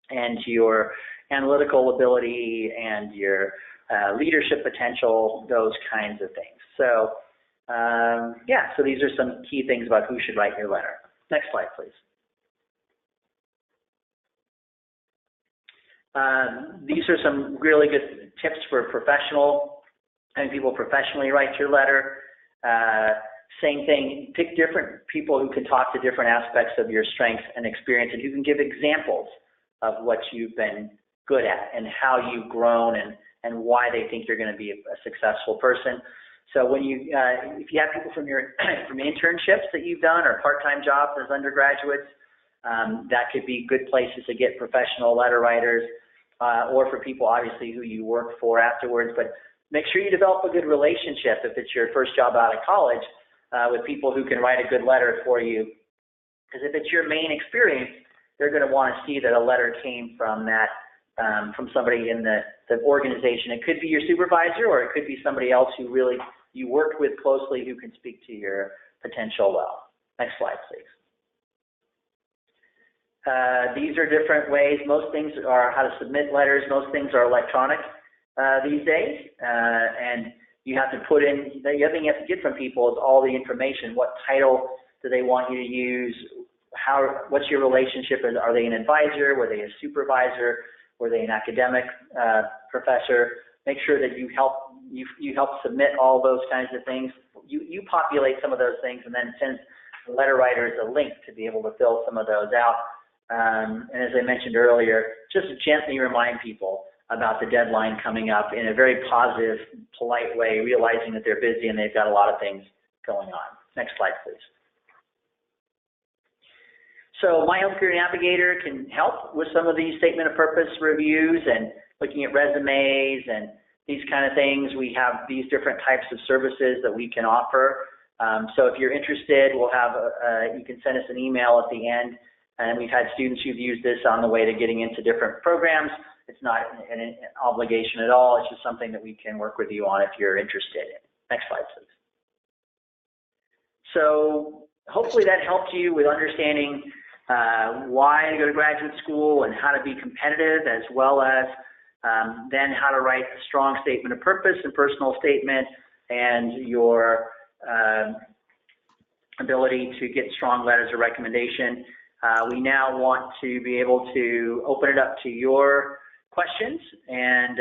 and your analytical ability and your leadership potential, those kinds of things. So, so these are some key things about who should write your letter. Next slide, please. These are some really good tips for having people professionally write your letter. Same thing, pick different people who can talk to different aspects of your strengths and experience, and who can give examples of what you've been good at and how you've grown and why they think you're going to be a successful person. So when if you have people from internships that you've done or part-time jobs as undergraduates, that could be good places to get professional letter writers, or for people obviously who you work for afterwards. But make sure you develop a good relationship if it's your first job out of college with people who can write a good letter for you. Because if it's your main experience, they're going to want to see that a letter came from from somebody in the organization. It could be your supervisor, or it could be somebody else who really you worked with closely who can speak to your potential well. Next slide, please. These are different ways. Most things are how to submit letters. Most things are electronic these days, and you have to put in, the other thing you have to get from people is all the information. What title do they want you to use? What's your relationship? Are they an advisor? Were they a supervisor? Were they an academic professor? Make sure that you help submit all those kinds of things. You populate some of those things and then send the letter writers a link to be able to fill some of those out. And as I mentioned earlier, just gently remind people about the deadline coming up in a very positive, polite way, realizing that they're busy and they've got a lot of things going on. Next slide, please. So My Health Career Navigator can help with some of these statement of purpose reviews and looking at resumes and these kind of things. We have these different types of services that we can offer. So if you're interested, we'll have you can send us an email at the end. And we've had students who've used this on the way to getting into different programs. It's not an obligation at all. It's just something that we can work with you on if you're interested in. Next slide, please. So hopefully that helped you with understanding why to go to graduate school and how to be competitive, as well as then how to write a strong statement of purpose and personal statement, and your ability to get strong letters of recommendation. We now want to be able to open it up to your questions, and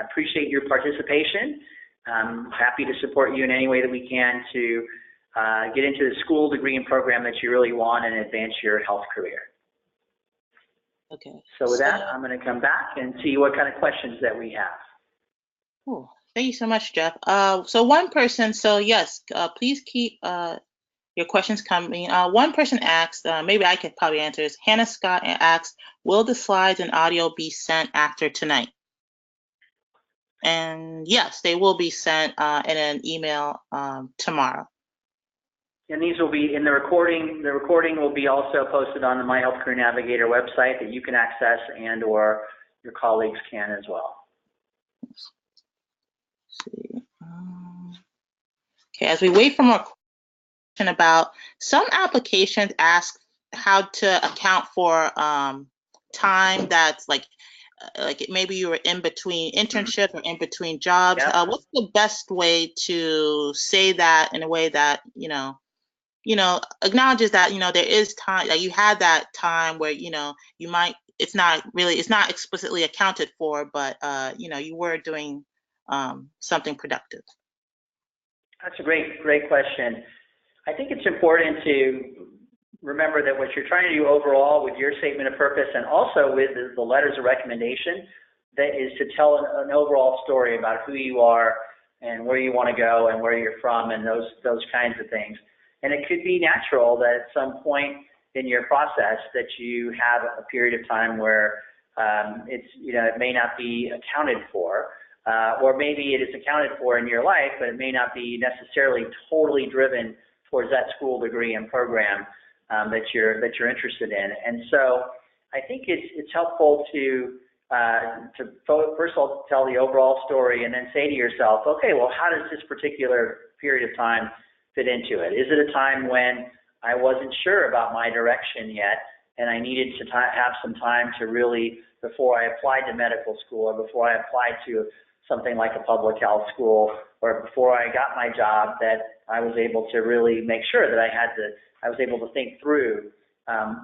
appreciate your participation. I'm happy to support you in any way that we can to get into the school, degree, and program that you really want and advance your health career. Okay. So with that, I'm going to come back and see what kind of questions that we have. Cool. Thank you so much, Jeff. So one person, so yes, please keep your questions coming. One person asked, maybe I could probably answer this. Hannah Scott asked, will the slides and audio be sent after tonight? And yes, they will be sent in an email tomorrow. And these will be in the recording. The recording will be also posted on the My Health Career Navigator website that you can access, and or your colleagues can as well. Let's see. Okay, as we wait for more questions about, some applications ask how to account for time that's like maybe you were in between internship or in between jobs. Yep. What's the best way to say that in a way that acknowledges that there is time, that you had that time where you might, it's not explicitly accounted for, but you were doing something productive? That's a great question. I think it's important to remember that what you're trying to do overall with your statement of purpose, and also with the letters of recommendation, that is to tell an overall story about who you are and where you want to go and where you're from and those kinds of things. And it could be natural that at some point in your process that you have a period of time where it may not be accounted for, or maybe it is accounted for in your life, but it may not be necessarily totally driven towards that school, degree, and program that you're interested in. And so I think it's helpful to first of all tell the overall story, and then say to yourself, okay, well, how does this particular period of time fit into it? Is it a time when I wasn't sure about my direction yet, and I needed to have some time to really, before I applied to medical school, or before I applied to something like a public health school, or before I got my job, that I was able to really make sure that I was able to think through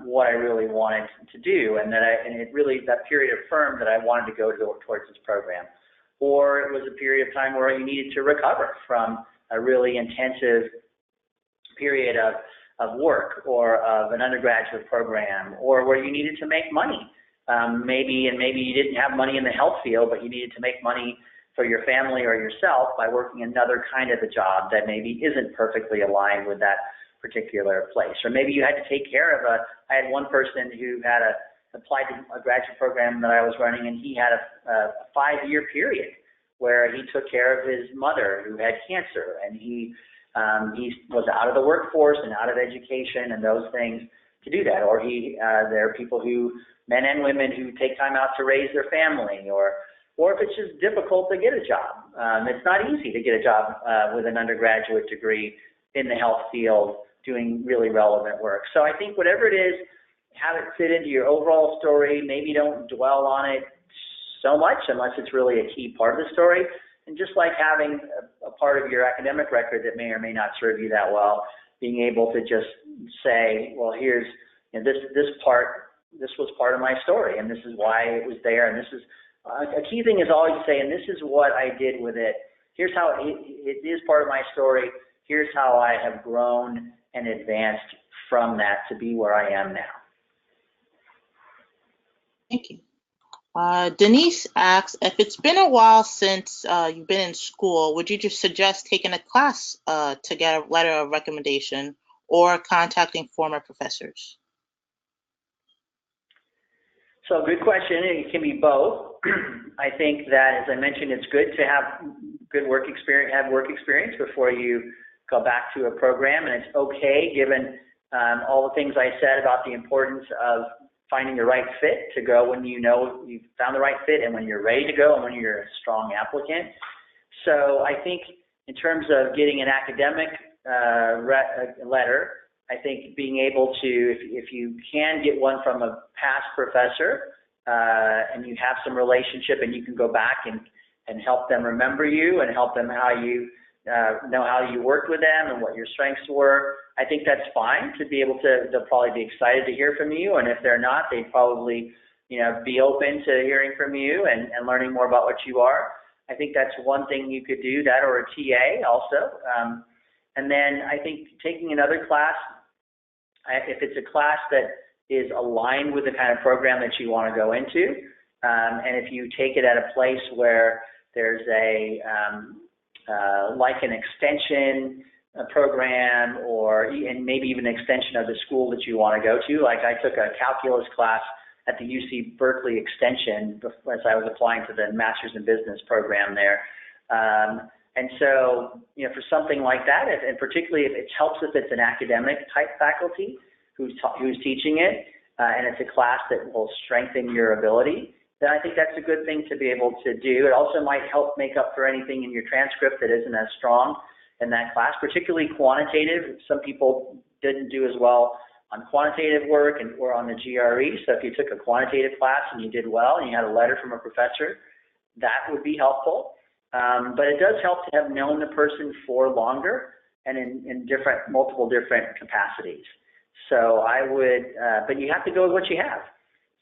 what I really wanted to do, and that period affirmed that I wanted to go towards this program. Or it was a period of time where you needed to recover from a really intensive period of work, or of an undergraduate program, or where you needed to make money. Maybe you didn't have money in the health field, but you needed to make money for your family or yourself by working another kind of a job that maybe isn't perfectly aligned with that particular place. Or maybe you had to take care of I had one person who had applied to a graduate program that I was running, and he had a 5-year period where he took care of his mother who had cancer, and he was out of the workforce and out of education and those things to do that. Or there are people men and women who take time out to raise their family, or if it's just difficult to get a job. It's not easy to get a job with an undergraduate degree in the health field doing really relevant work. So I think whatever it is, have it fit into your overall story. Maybe don't dwell on it so much unless it's really a key part of the story. And just like having a part of your academic record that may or may not serve you that well, being able to just say, well, here's, this was part of my story, and this is why it was there, and this is a key thing is always say, and this is what I did with it. Here's how it is part of my story. Here's how I have grown and advanced from that to be where I am now. Thank you. Denise asks, if it's been a while since you've been in school, would you just suggest taking a class to get a letter of recommendation or contacting former professors? So good question. It can be both. I think that, as I mentioned, it's good to have good work experience before you go back to a program, and it's okay, given all the things I said about the importance of finding the right fit, to go when you know you've found the right fit and when you're ready to go and when you're a strong applicant. So I think in terms of getting an academic letter, I think being able to, if you can get one from a past professor and you have some relationship and you can go back and help them remember you and help them how you know how you worked with them and what your strengths were, I think that's fine to be able to, they'll probably be excited to hear from you. And if they're not, they'd probably, be open to hearing from you and learning more about what you are. I think that's one thing you could do, that or a TA also. And then I think taking another class, if it's a class that is aligned with the kind of program that you want to go into, and if you take it at a place where there's like an extension program and maybe even an extension of the school that you want to go to. Like I took a calculus class at the UC Berkeley extension as I was applying to the Master's in Business program there. And so, for something like that, and particularly if it helps if it's an academic type faculty who's teaching it, and it's a class that will strengthen your ability, then I think that's a good thing to be able to do. It also might help make up for anything in your transcript that isn't as strong in that class, particularly quantitative. Some people didn't do as well on quantitative work or on the GRE. So if you took a quantitative class and you did well and you had a letter from a professor, that would be helpful. But it does help to have known the person for longer and in multiple different capacities. So I would, but you have to go with what you have.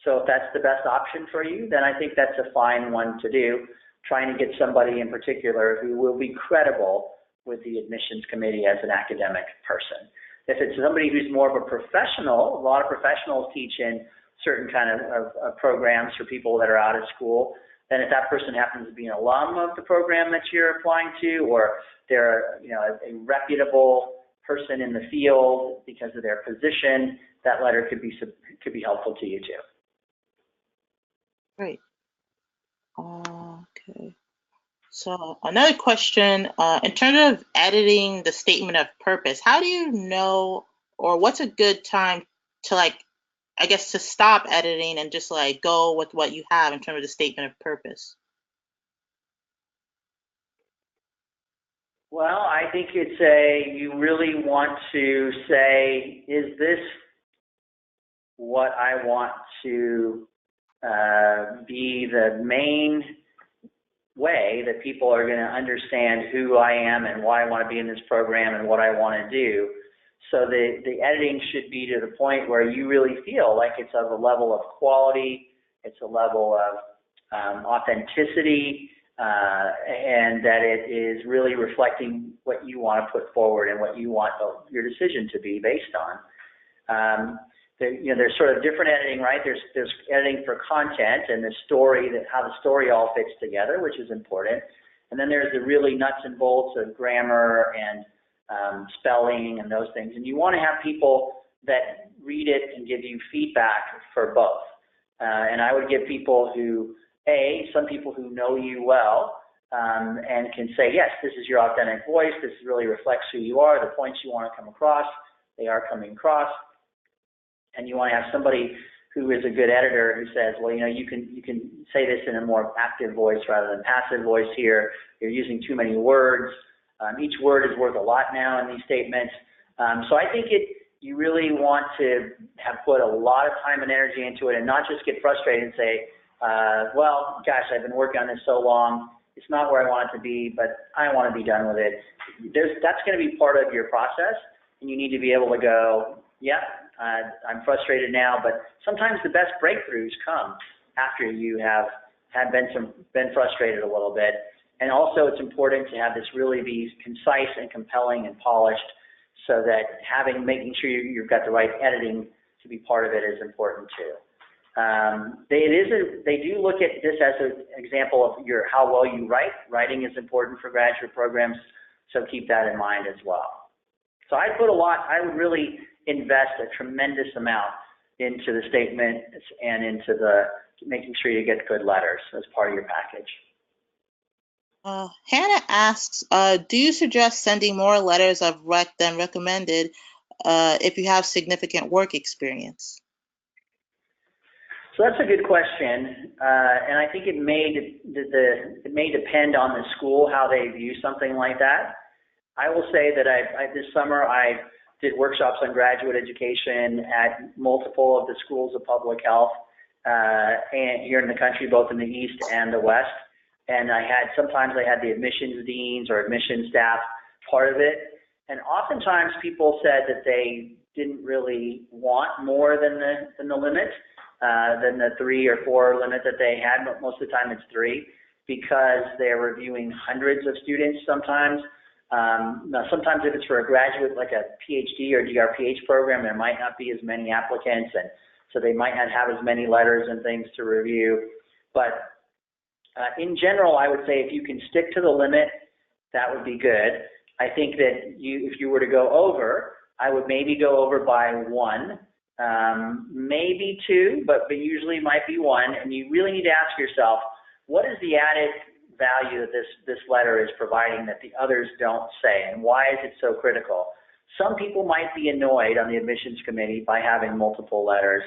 So if that's the best option for you, then I think that's a fine one to do, trying to get somebody in particular who will be credible with the admissions committee as an academic person. If it's somebody who's more of a professional, a lot of professionals teach in certain kind of programs for people that are out of school, then if that person happens to be an alum of the program that you're applying to, or they're a reputable person in the field because of their position, that letter could be helpful to you too. Great. Okay. So another question, in terms of editing the statement of purpose, how do you know, or what's a good time to to stop editing and just go with what you have in terms of the statement of purpose? Well, I think you really want to say, is this what I want to be the main way that people are going to understand who I am and why I want to be in this program and what I want to do. So the editing should be to the point where you really feel like it's of a level of quality, it's a level of authenticity, and that it is really reflecting what you want to put forward and what you want your decision to be based on. There's sort of different editing, right? There's editing for content and the story, how the story all fits together, which is important. And then there's the really nuts and bolts of grammar and spelling and those things. And you want to have people that read it and give you feedback for both. And I would give people some people who know you well and can say, yes, this is your authentic voice. This really reflects who you are, the points you want to come across. They are coming across. And you want to have somebody who is a good editor who says, well, you can say this in a more active voice rather than passive voice here. You're using too many words. Each word is worth a lot now in these statements. So I think you really want to have put a lot of time and energy into it and not just get frustrated and say, well, gosh, I've been working on this so long. It's not where I want it to be, but I want to be done with it. That's going to be part of your process, and you need to be able to go, yeah, I'm frustrated now, but sometimes the best breakthroughs come after you have been frustrated a little bit. And also it's important to have this really be concise and compelling and polished, so that making sure you've got the right editing to be part of it is important too. They do look at this as an example of how well you write. Writing is important for graduate programs, so keep that in mind as well. So I would really invest a tremendous amount into the statement and into making sure you get good letters as part of your package. Hannah asks, do you suggest sending more letters of rec than recommended if you have significant work experience? So that's a good question, and I think it may depend on the school how they view something like that. I will say that this summer I did workshops on graduate education at multiple of the schools of public health and here in the country, both in the East and the West. And sometimes I had the admissions deans or admissions staff part of it. And oftentimes people said that they didn't really want more than the limit, than the 3 or 4 limit that they had, but most of the time it's 3, because they're reviewing hundreds of students sometimes. Now sometimes if it's for a graduate like a PhD or DRPH program, there might not be as many applicants, and so they might not have as many letters and things to review. But in general, I would say if you can stick to the limit, that would be good. I think that if you were to go over, I would maybe go over by 1, maybe 2, but usually it might be 1. And you really need to ask yourself, what is the added value that this letter is providing that the others don't say, and why is it so critical? Some people might be annoyed on the admissions committee by having multiple letters.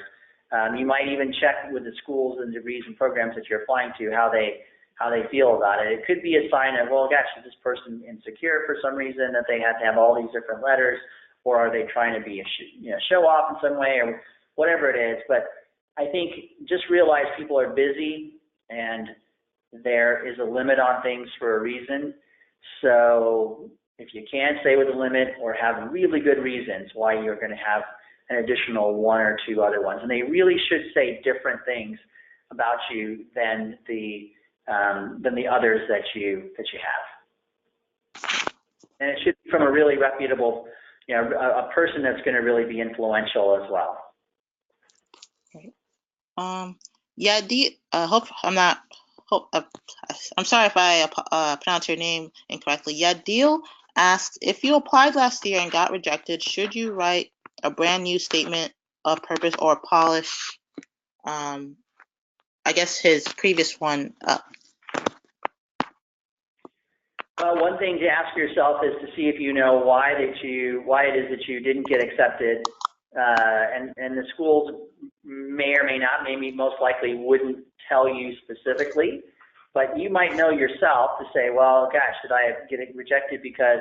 You might even check with the schools and degrees and programs that you're applying to how they feel about it. It could be a sign of, well, gosh, is this person insecure for some reason that they have to have all these different letters, or are they trying to be show off in some way, or whatever it is. But I think just realize people are busy and there is a limit on things for a reason. So if you can stay with the limit or have really good reasons why you're going to have an additional 1 or 2 other ones, and they really should say different things about you than the others that you have. And it should be from a really reputable, a person that's going to really be influential as well. Okay. I'm sorry if I pronounce your name incorrectly. Yadil asks, if you applied last year and got rejected, should you write a brand new statement of purpose or polish, I guess, his previous one up? Well, one thing to ask yourself is to see if you know why it is that you didn't get accepted, and the schools may or may not, maybe most likely wouldn't tell you specifically, but you might know yourself to say, well, gosh, did I get rejected because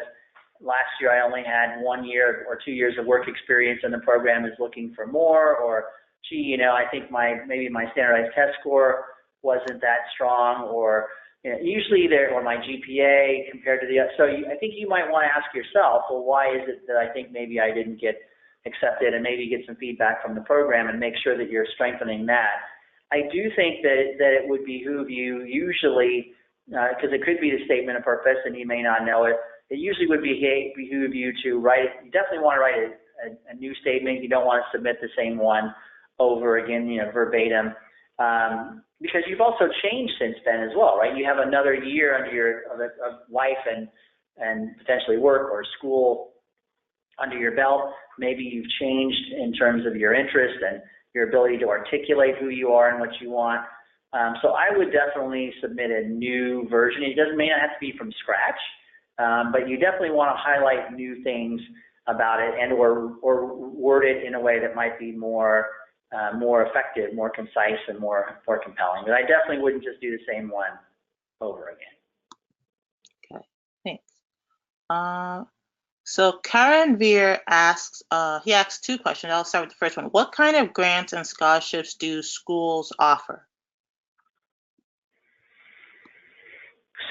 last year I only had 1 year or 2 years of work experience and the program is looking for more, or gee, I think maybe my standardized test score wasn't that strong, or usually or my GPA compared to the other. So I think you might want to ask yourself, well, why is it that I think maybe I didn't get accepted, and maybe get some feedback from the program and make sure that you're strengthening that. I do think that it would behoove you usually, because it could be the statement of purpose and you may not know it, it usually would behoove you to write, you definitely want to write a new statement. You don't want to submit the same one over again, verbatim, because you've also changed since then as well, right? You have another year under of life and potentially work or school under your belt. Maybe you've changed in terms of your interest and your ability to articulate who you are and what you want. So I would definitely submit a new version. It may not have to be from scratch, but you definitely want to highlight new things about it and or word it in a way that might be more effective, more concise, and more compelling. But I definitely wouldn't just do the same one over again. Okay, thanks. So Karen Veer asks, he asks two questions. I'll start with the first one. What kind of grants and scholarships do schools offer?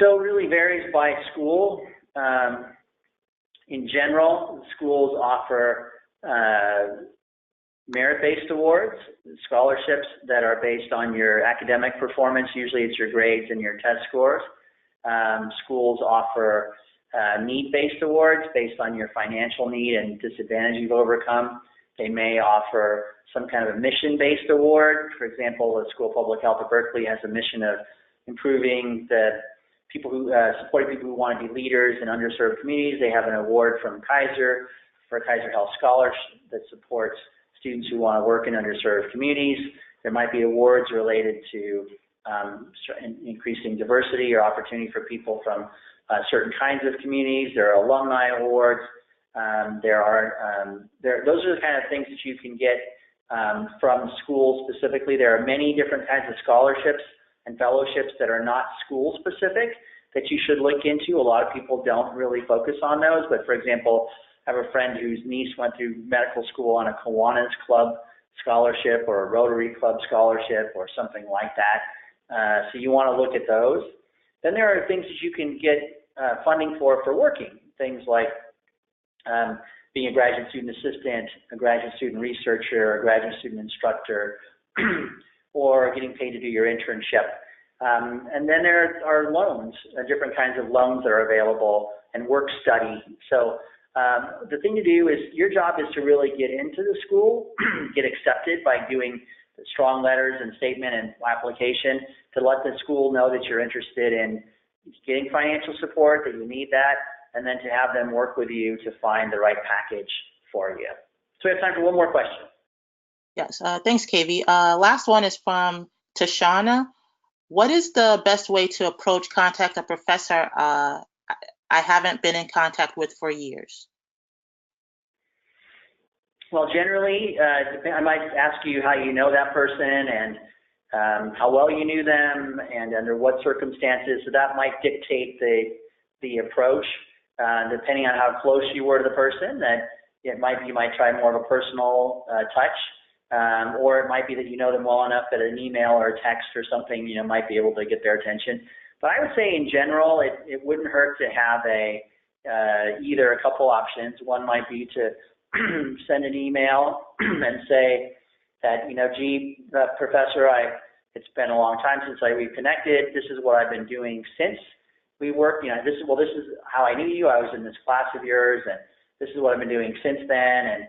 So it really varies by school. In general, schools offer merit-based awards, scholarships that are based on your academic performance. Usually it's your grades and your test scores. Schools offer need-based awards based on your financial need and disadvantage you've overcome. They may offer some kind of a mission-based award. For example, the School of Public Health at Berkeley has a mission of improving the people who, supporting people who want to be leaders in underserved communities. They have an award from Kaiser for Kaiser Health Scholarship that supports students who want to work in underserved communities. There might be awards related to increasing diversity or opportunity for people from certain kinds of communities. There are alumni awards. Those are the kind of things that you can get from schools specifically. There are many different kinds of scholarships and fellowships that are not school specific that you should look into. A lot of people don't really focus on those, but for example, I have a friend whose niece went through medical school on a Kiwanis Club scholarship or a Rotary Club scholarship or something like that. So you want to look at those. Then there are things that you can get funding for working, things like being a graduate student assistant, a graduate student researcher, a graduate student instructor, or getting paid to do your internship. And then there are loans, different kinds of loans that are available, and work study. So the thing to do is, your job is to really get into the school, get accepted by doing strong letters and statement and application, to let the school know that you're interested in getting financial support, that you need that, and then to have them work with you to find the right package for you. So we have time for one more question. Yes, thanks, KV. Last one is from Tashana. What is the best way to contact a professor I haven't been in contact with for years? Well, generally, I might ask you how you know that person and how well you knew them and under what circumstances. So that might dictate the approach. Depending on how close you were to the person, that you might try more of a personal touch. Or it might be that you know them well enough that an email or a text or something, might be able to get their attention. But I would say in general, it wouldn't hurt to have either a couple options. One might be to send an email and say that, gee, Professor, it's been a long time since we've connected. This is what I've been doing since we worked. This is how I knew you. I was in this class of yours, and this is what I've been doing since then. And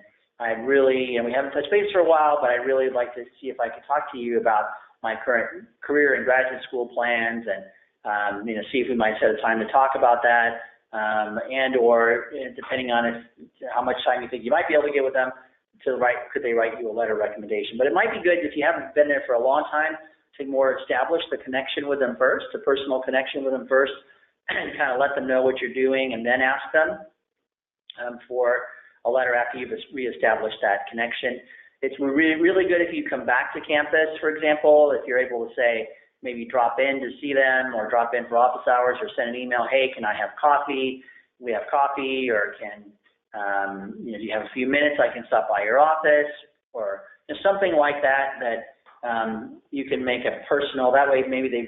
we haven't touched base for a while, but I'd really like to see if I could talk to you about my current career and graduate school plans, and see if we might set a time to talk about that, or depending on how much time you think you might be able to get with them, could they write you a letter of recommendation. But it might be good, if you haven't been there for a long time, to more establish the connection with them first, the personal connection with them first, and kind of let them know what you're doing, and then ask them for a letter after you've reestablished that connection. It's really good if you come back to campus, for example, if you're able to say, maybe drop in to see them, or drop in for office hours, or send an email, hey, can I have coffee? We have coffee, or do you have a few minutes, I can stop by your office, or something like that, you can make it personal. That way maybe they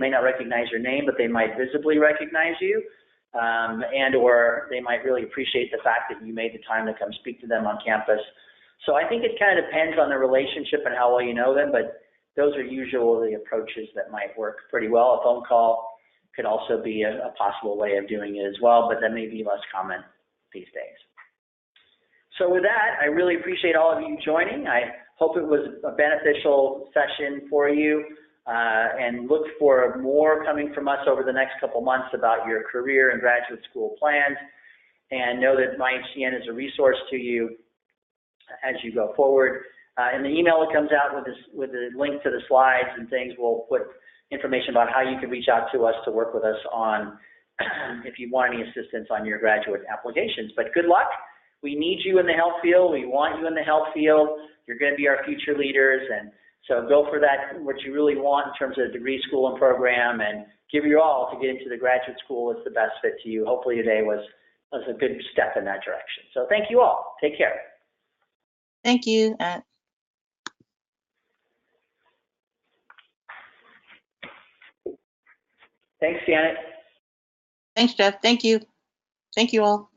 may not recognize your name, but they might visibly recognize you. Or they might really appreciate the fact that you made the time to come speak to them on campus. So I think it kind of depends on the relationship and how well you know them, but those are usually approaches that might work pretty well. A phone call could also be a possible way of doing it as well, but that may be less common these days. So with that, I really appreciate all of you joining. I hope it was a beneficial session for you. And look for more coming from us over the next couple months about your career and graduate school plans. And know that MyHCN is a resource to you as you go forward. In the email that comes out with the link to the slides and things, we'll put information about how you can reach out to us to work with us on if you want any assistance on your graduate applications. But good luck. We need you in the health field. We want you in the health field. You're going to be our future leaders, and So go for that, what you really want in terms of degree, school, and program, and give your all to get into the graduate school that's the best fit to you. Hopefully today was a good step in that direction. So thank you all. Take care. Thank you. Thanks, Janet. Thanks, Jeff. Thank you. Thank you all.